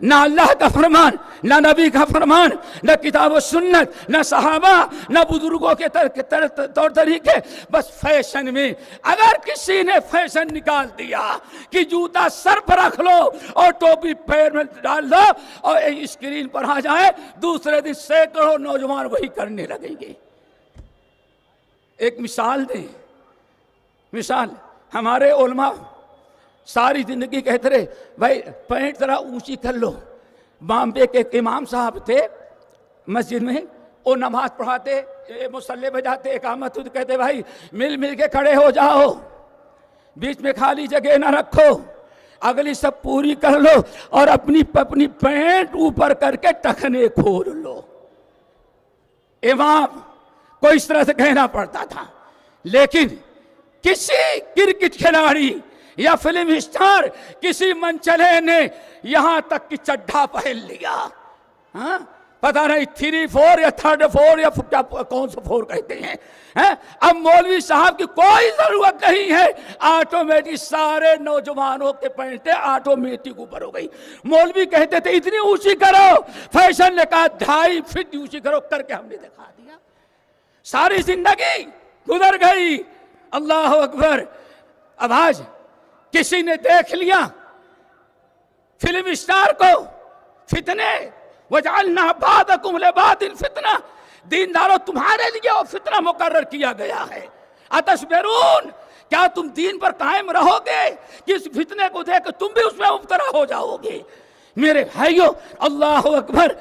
Speaker 1: نہ اللہ کا فرمان، نہ نبی کا فرمان، نہ کتاب و سنت، نہ صحابہ، نہ بزرگوں کے طور طریقے، بس فیشن میں. اگر کسی نے فیشن نکال دیا کہ جوتا سر پر رکھ لو اور ٹوپی پیر میں ڈال دو اور اسکرین پر آ جائے، دوسرے دن سینکڑوں نوجوان وہی کرنے لگیں گے. ایک مثال دیں، مثال ہمارے علماء ساری زندگی کہتے رہے بھائی پینٹ ذرا اونچی کر لو. بامبے کے ایک امام صاحب تھے مسجد میں، وہ نماز پڑھاتے، مصلی بجاتے، اقامت کہتے بھائی مل کے کھڑے ہو جاؤ، بیچ میں خالی جگہ نہ رکھو، اگلی سب پوری کر لو اور اپنی پینٹ اوپر کر کے ٹخنے کھول لو. امام کو اس طرح سے کہنا پڑتا تھا. لیکن کسی کرکٹ کھلاڑی یا فلم اسٹار، کسی منچلے نے یہاں تک کہ چڈھا پہن لیا، پتہ نہیں 3-4 یا 3rd-4 یا کون سا 4 کہتے ہیں. اب مولوی صاحب کی کوئی ضرورت نہیں ہے، آٹومیٹک سارے نوجوانوں کے پینٹیں آٹومیٹک اوپر ہو گئی. مولوی کہتے تھے اتنی اونچی کرو، فیشن نے کہا 2.5 فٹ اونچی کرو، کر کے ہم نے دکھا دیا. ساری زندگی گزر گئی. اللہ اکبر. اب آج کسی نے دیکھ لیا فلم اسٹار کو، فتنے وَجَعَلْنَا بَعْضَكُمْ لِبَعْضٍ فِتْنَةً، دینداروں تمہارے لیے وہ فتنہ مقرر کیا گیا ہے. اَتَصْبِرُونَ، کیا تم دین پر قائم رہو گے کہ اس فتنے کو دیکھ تم بھی اس میں مبتلا ہو جاؤ گے؟ میرے بھائیو اللہ اکبر.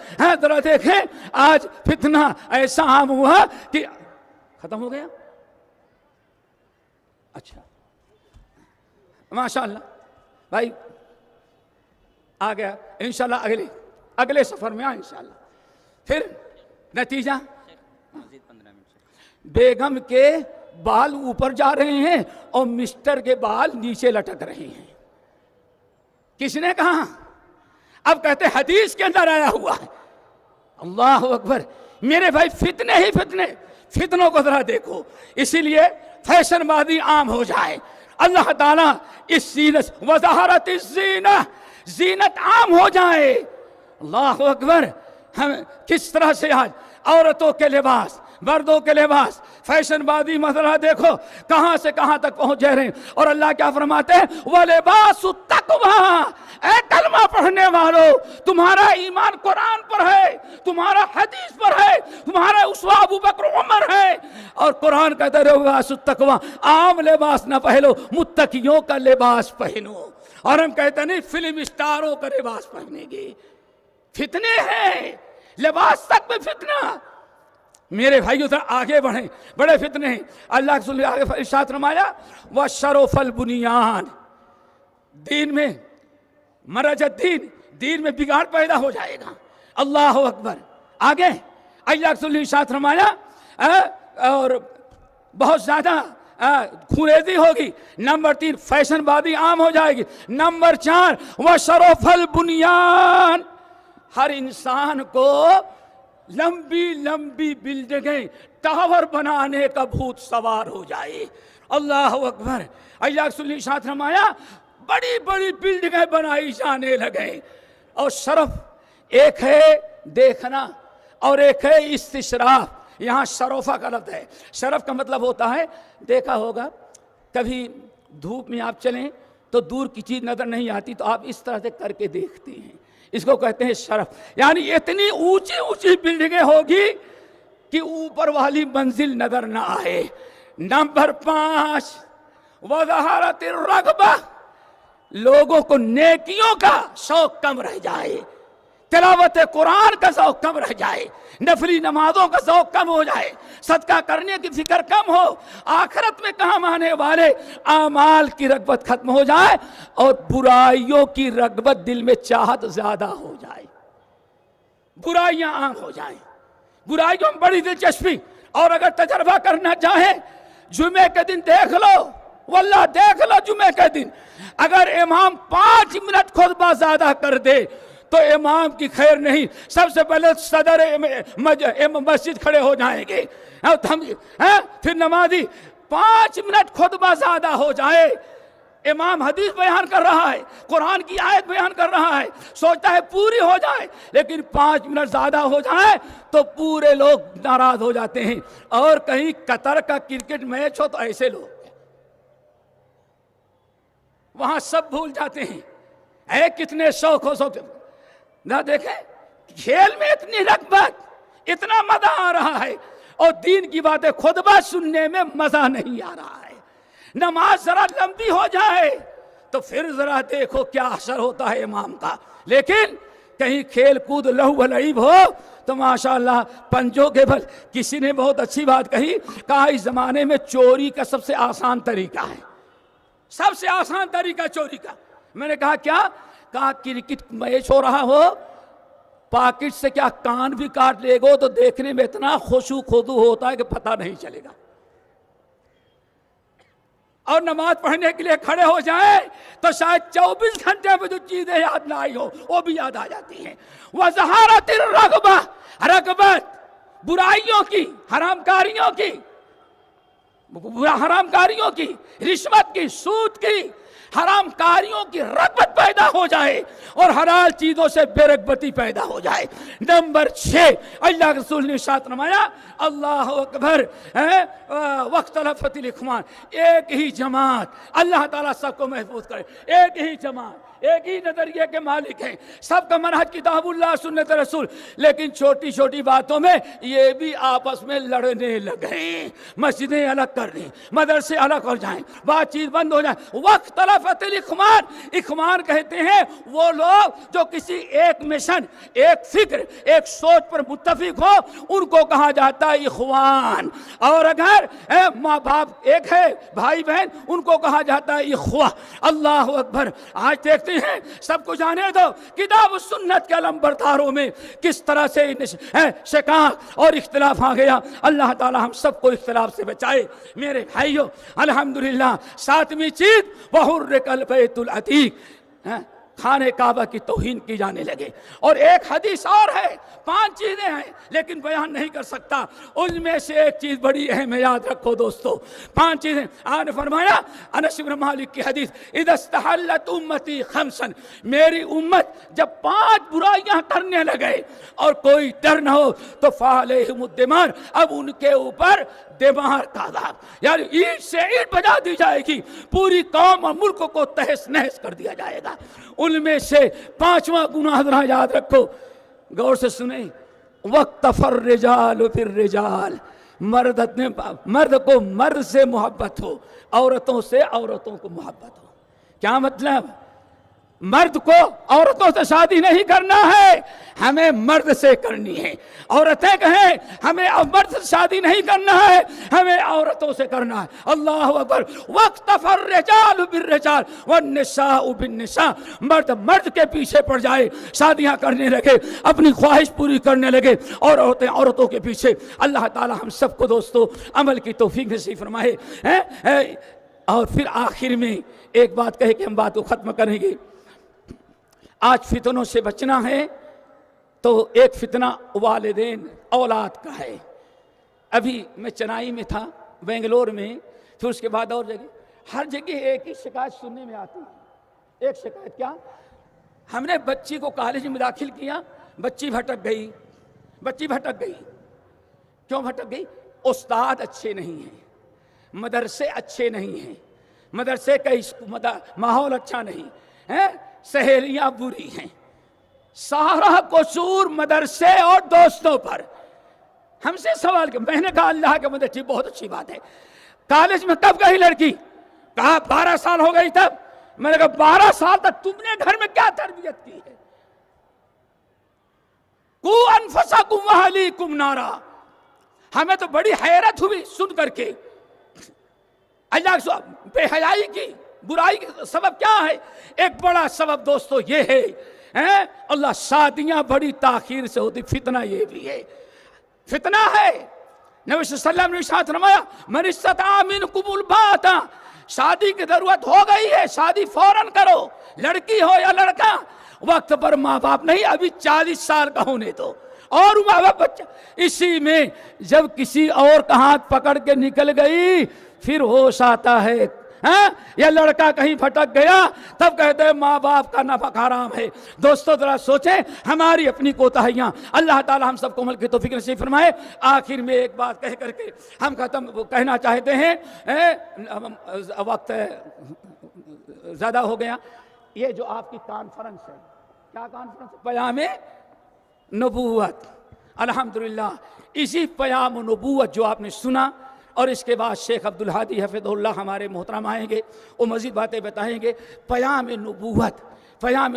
Speaker 1: ذرا دیکھیں آج فتنہ ایسا عام ہوا کہ ختم ہو گیا. اچھا ماشاءاللہ بھائی آ گیا. انشاءاللہ اگلے سفر میں انشاءاللہ. پھر نتیجہ بیگم کے بال اوپر جا رہے ہیں اور مسٹر کے بال نیچے لٹک رہے ہیں. کس نے کہا؟ اب کہتے حدیث کے اندر آیا ہوا ہے. اللہ اکبر. میرے بھائی فتنے ہی فتنے، فتنوں کو ذرا دیکھو. اسی لیے فیشن بازی عام ہو جائے. اللہ تعالیٰ اس زینت وظہرت الزینہ، زینت عام ہو جائے. اللہ اکبر. ہم کس طرح سے آج عورتوں کے لباس، مردوں کے لباس، فیشن بازی مسئلہ دیکھو کہاں سے کہاں تک پہنچ جا رہے ہیں. اور اللہ کیا فرماتے ہیں؟ وَلِبَاسُ التَّقْوَىٰ. اے کلمہ پڑھنے والو، تمہارا ایمان قرآن پر ہے، تمہارا حدیث پر ہے، تمہارا اسوہ ابو بکر عمر ہے. اور قرآن کہتا ہے لباس التقویٰ، عام لباس نہ پہنو، متقیوں کا لباس پہنو. اور ہم کہتے ہیں نہیں فلم اسٹاروں کا لباس پہنے گے. فتنے ہیں، لباس تک میں فتنہ. میرے بھائیو ذرا آگے بڑھیں، بڑے فتنے ہیں. اللہ کے رسول نے آگے ارشاد فرمایا وَشَرَفَ الْبُنْيَانِ. دین میں مرج الدین، دین میں بگاڑ پیدا ہو جائے گا. اللہ اکبر. آگے اللہ کے رسول نے ارشاد فرمایا اور بہت زیادہ خوریزی ہوگی. نمبر 3 فیشن بازی عام ہو جائے گی. نمبر 4 وَشَرَفَ الْبُنْيَانِ. ہر انسان کو لمبی لمبی بلڈنگیں، ٹاور بنانے کا بھوت سوار ہو جائے. اللہ اکبر. اللہ کے رسول نے ارشاد فرمایا بڑی بڑی بلڈنگیں بنائی جانے لگیں. اور شرف ایک ہے دیکھنا اور ایک ہے استشراف. یہاں شرفہ کا لفظ ہے. شرف کا مطلب ہوتا ہے، دیکھا ہوگا کبھی دھوپ میں آپ چلیں تو دور کی چیز نظر نہیں آتی تو آپ اس طرح سے کر کے دیکھتے ہیں، اس کو کہتے ہیں شرف. یعنی اتنی اونچی اونچی بلڈنگیں ہوگی کہ اوپر والی منزل نظر نہ آئے. نمبر 5 وظہارت الرغبہ. لوگوں کو نیکیوں کا شوق کم رہ جائے، تلاوت قرآن کا ذوق کم رہ جائے، نفلی نمازوں کا ذوق کم ہو جائے، صدقہ کرنے کی فکر کم ہو، آخرت میں کام آنے والے اعمال کی رغبت ختم ہو جائے اور برائیوں کی رغبت دل میں چاہت زیادہ ہو جائے، برائیاں عام ہو جائیں، برائیوں میں بڑی دلچسپی. اور اگر تجربہ کرنا چاہیں جمعے کے دن دیکھ لو، واللہ دیکھ لو جمعے کے دن اگر امام 5 منٹ خطبہ زیادہ کر دے تو امام کی خیر نہیں. سب سے پہلے صدر مسجد کھڑے ہو جائیں گے، پھر نمازی 5 منٹ خطبہ زیادہ ہو جائے. امام حدیث بیان کر رہا ہے، قرآن کی آیت بیان کر رہا ہے، سوچتا ہے پوری ہو جائے، لیکن 5 منٹ زیادہ ہو جائے تو پورے لوگ ناراض ہو جاتے ہیں. اور کہیں قطر کا کرکٹ میچ ہو تو ایسے لوگ وہاں سب بھول جاتے ہیں. اے کتنے شوق ہو سوچ نہ دیکھیں، کھیل میں اتنی رغبت، اتنا مزہ آ رہا ہے اور دین کی باتیں خطبہ سننے میں مزہ نہیں آ رہا ہے. نماز ذرا لمبی ہو جائے تو پھر ذرا دیکھو کیا اثر ہوتا ہے امام کا. لیکن کہیں کھیل کود لہو و لعب ہو تو ماشاءاللہ پنجوں کے بل. کسی نے بہت اچھی بات کہی، کہا اس زمانے میں چوری کا سب سے آسان طریقہ ہے، سب سے آسان طریقہ چوری کا. میں نے کہا کیا؟ کہا کرکٹ میچ ہو رہا ہو، پاکٹ سے کیا کان بھی کاٹ لے گو تو دیکھنے میں اتنا خشوع خضوع ہوتا ہے کہ پتہ نہیں چلے گا. اور نماز پڑھنے کے لیے کھڑے ہو جائیں تو شاید 24 گھنٹے میں جو چیزیں یاد نہ آئی ہو وہ بھی یاد آ جاتی ہیں. وَظَہَارَتِ الرَّغْبَةِ. رغبت برائیوں کی، حرام کاریوں کی، رشوت کی، سود کی، حرام کاریوں کی رغبت پیدا ہو جائے اور حلال چیزوں سے بے رغبتی پیدا ہو جائے. نمبر 6 اللہ کے رسول نے ارشاد فرمایا اللہ اکبر واختلفت الاخوان. ایک ہی جماعت، اللہ تعالیٰ سب کو محفوظ کرے، ایک ہی جماعت، ایک ہی نظریے کے مالک ہیں، سب کا منہج کتاب اللہ سنت رسول، لیکن چھوٹی چھوٹی باتوں میں یہ بھی آپس میں لڑنے لگیں، مسجدیں الگ کر دیں، مدرسے الگ ہو جائیں، بات چیت بند ہو جائے. واختلفت الاخوان. اخوان کہتے ہیں وہ لوگ جو کسی ایک مشن، ایک فکر، ایک سوچ پر متفق ہو، ان کو کہا جاتا ہے اخوان. اور اگر ماں باپ ایک ہے، بھائی بہن، ان کو کہا جاتا ہے اخوہ. اللہ اکبر. آج دیکھتے ہیں، سب کو جانے دو کتاب و سنت کے علمبرداروں میں کس طرح سے شقاق اور اختلاف آ گیا. اللہ تعالی ہم سب کو اختلاف سے بچائے. میرے بھائیو الحمدللہ 7ویں چیز وحرک البیت العتیق. خانے کعبہ کی توہین کی جانے لگے. اور ایک حدیث اور ہے, 5 چیزیں ہیں لیکن بیان نہیں کر سکتا, ان میں سے ایک چیز بڑی اہم ہے, یاد رکھو دوستو. 5 چیزیں آپ نے فرمایا, انس بن مالک کی حدیث, اذا استحلت امتی خمسا, میری امت جب 5 برائیاں کرنے لگے اور کوئی ڈر نہ ہو تو فعلیہم الدمار, اب ان کے اوپر دمار کا عذاب, یعنی اینٹ سے اینٹ بجا دی جائے گی, پوری قوم اور ملک کو تہس نہس کر دیا جائے گا. ان میں سے 5واں گناہ ذرا یاد رکھو, غور سے سنیں, وَاقْتَفَى الرِّجَالُ فِي مرد کو مرد سے محبت ہو, عورتوں سے عورتوں کو محبت ہو. کیا مطلب؟ مرد کو عورتوں سے شادی نہیں کرنا ہے, ہمیں مرد سے کرنی ہے. عورتیں کہیں ہمیں مرد سے شادی نہیں کرنا ہے, ہمیں عورتوں سے کرنا ہے. اللہ اکبر. وَاقْتَفَى الرِّجَالُ بِالرِّجَالِ وَالنِّسَاءُ بِالنِّسَاءِ, مرد کے پیچھے پڑ جائے, شادیاں کرنے لگے, اپنی خواہش پوری کرنے لگے, اور عورتیں عورتوں کے پیچھے. اللہ تعالی ہم سب کو دوستو عمل کی توفیق نصیب فرمائے. اور پھر آخر میں ایک بات کہے کہ ہم بات کو ختم کریں گے. آج فتنوں سے بچنا ہے تو ایک فتنہ والدین اولاد کا ہے. ابھی میں چنائی میں تھا, بنگلور میں, پھر اس کے بعد اور جگہ, ہر جگہ ایک ہی شکایت سننے میں آتی ہے. ایک شکایت کیا؟ ہم نے بچی کو کالج میں داخل کیا, بچی بھٹک گئی. بچی بھٹک گئی. کیوں بھٹک گئی؟ استاد اچھے نہیں ہیں, مدرسے اچھے نہیں ہیں, مدرسے کا ماحول اچھا نہیں ہے, سہیلیاں بری ہیں. سارا قصور مدرسے اور دوستوں پر. ہم سے سوال کیا؟ میں نے کہا اللہ کے مدد, بہت اچھی بات ہے. کالج میں کب گئی لڑکی؟ کہا 12 سال ہو گئی تب. میں نے کہا 12 سال تک تم نے گھر میں کیا تربیت کی ہے؟ قُوا أَنفُسَكُمْ وَأَهْلِيكُمْ نَارًا. ہمیں تو بڑی حیرت ہوئی سن کر کے. اللہ بے حیائی کی, برائی کا سبب کیا ہے؟ ایک بڑا سبب دوستو یہ ہے, اللہ شادیاں بڑی تاخیر سے ہوتی. فتنہ یہ بھی ہے, فتنہ ہے. نبی صلی اللہ علیہ وسلم نے ارشاد فرمایا, من استطاع منکم الباءۃ, شادی کی ضرورت ہو گئی ہے, شادی فوراً کرو, لڑکی ہو یا لڑکا. وقت پر ماں باپ نہیں, ابھی 40 سال کا ہونے دو, اور ماں باپ بچہ. اسی میں جب کسی اور کا ہاتھ پکڑ کے نکل گئی پھر ہوش آتا ہے. یا لڑکا کہیں پھٹک گیا تب کہتے ہیں ماں باپ کا نفق حرام ہے. دوستو ذرا سوچیں ہماری اپنی کوتاہیاں. اللہ تعالی ہم سب کو عمل کی توفیق نصیب فرمائے. آخر میں ایک بات کہہ کر کے ہم کہنا چاہتے ہیں, وقت زیادہ ہو گیا. یہ جو آپ کی کانفرنس ہے, کیا کانفرنس ہے؟ پیام نبوت. الحمدللہ اسی پیام نبوت جو آپ نے سنا, اور اس کے بعد شیخ عبدالہادی حفظہ اللہ ہمارے محترم آئیں گے, وہ مزید باتیں بتائیں گے. پیام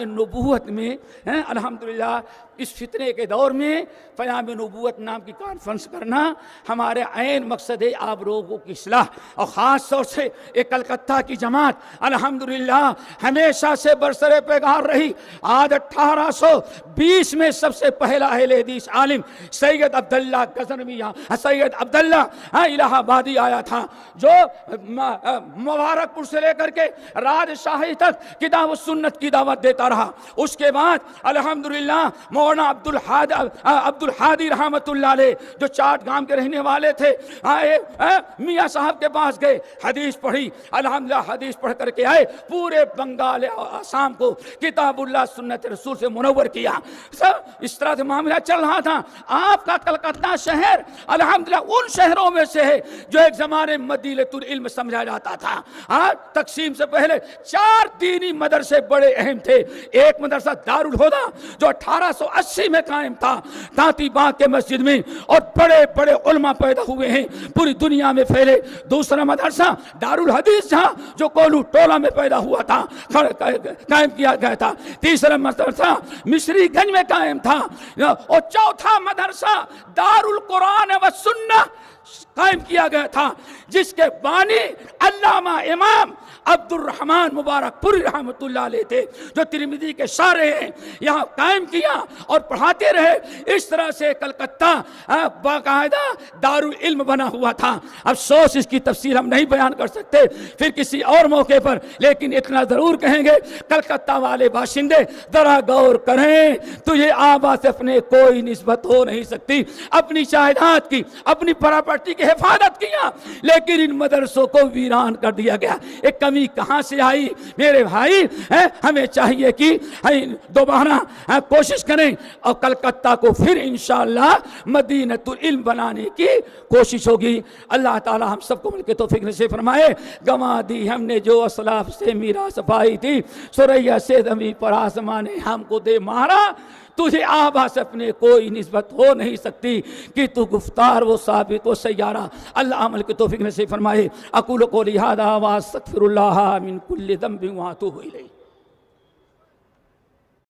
Speaker 1: نبوت میں الحمدللہ اس فتنے کے دور میں پیام نبوت نام کی کانفرنس کرنا ہمارے عین مقصد ہے, آپ لوگوں کی اصلاح. اور خاص طور سے ایک کلکتہ کی جماعت الحمدللہ ہمیشہ سے برسر پیگار رہی. آج 1820 میں سب سے پہلا اہل حدیث عالم سید عبداللہ غزنوی, سید عبداللہ الہ آبادی آیا تھا, جو مبارک پور سے لے کر کے راجشاہی تک کتاب و سنت کی دعوت دیتا رہا. اس کے بعد الحمدللہ مولانا عبدالحادی رحمت اللہ علیہ جو چاٹ گام کے رہنے والے تھے, آئے میاں صاحب کے پاس گئے, حدیث پڑھی. الحمدللہ حدیث پڑھ کر کے آئے, پورے بنگال آسام کو کتاب اللہ سنت رسول سے منور کیا. سب اس طرح سے معاملہ چل رہا تھا. آپ کا کلکتہ شہر الحمدللہ ان شہروں میں سے ہے جو ایک زمانے مدینۃ العلم سمجھا جاتا تھا. تقسیم سے پہلے 4 دینی مدرسے بڑے اہم تھے. ایک مدرسہ دارالہدیٰ جو 1880 میں قائم تھا تانتی باغ کے مسجد میں, اور بڑے بڑے علماء پیدا ہوئے ہیں, پوری دنیا میں پھیلے. دوسرا مدرسہ دارالحدیث جہاں جو کولو ٹولہ میں پیدا ہوا تھا, قائم کیا گیا تھا. تیسرا مدرسہ مصری گنج میں قائم تھا, اور چوتھا مدرسہ دارالقرآن و سنہ قائم کیا گیا تھا, جس کے بانی علامہ امام عبد الرحمن مبارک پوری رحمت اللہ علیہ تھے. جو ترمذی کے شارح ہیں یہاں قائم کیا اور پڑھاتے رہے. اس طرح سے کلکتہ باقاعدہ دارالعلم بنا ہوا تھا. افسوس اس کی تفصیل ہم نہیں بیان کر سکتے، پھر کسی اور موقع پر، لیکن اتنا ضرور کہیں گے کلکتہ والے باشندے ذرا غور کریں، تجھے آبا سے اپنے کوئی نسبت ہو نہیں سکتی. اپنی جائیداد کی، اپنی پراپرٹی کی حفاظت کیا، لیکن ان مدرسوں کو ویران کر دیا گیا. ایک کمی کہاں سے آئی میرے بھائی؟ ہمیں چاہیے کہ دوبارہ کوشش کریں اور کلکتہ کو پھر انشاءاللہ مدینۃ العلم بنانے کی کوشش ہوگی. اللہ تعالی ہم سب کو مل کے توفیق نصیب فرمائے. گنوا دی ہم نے جو اسلاف سے میراث پائی تھی، سریا سے زمین پر آسمان نے ہم کو دے مارا. تجھے آبا سے اپنے کوئی نسبت ہو نہیں سکتی کہ تو گفتار و ثابت و سیارہ. اللہ عمل کی توفیق نصیب فرمائے. اقول قولی ھذا واستغفر اللہ من کل ذنب واتوب الیہ.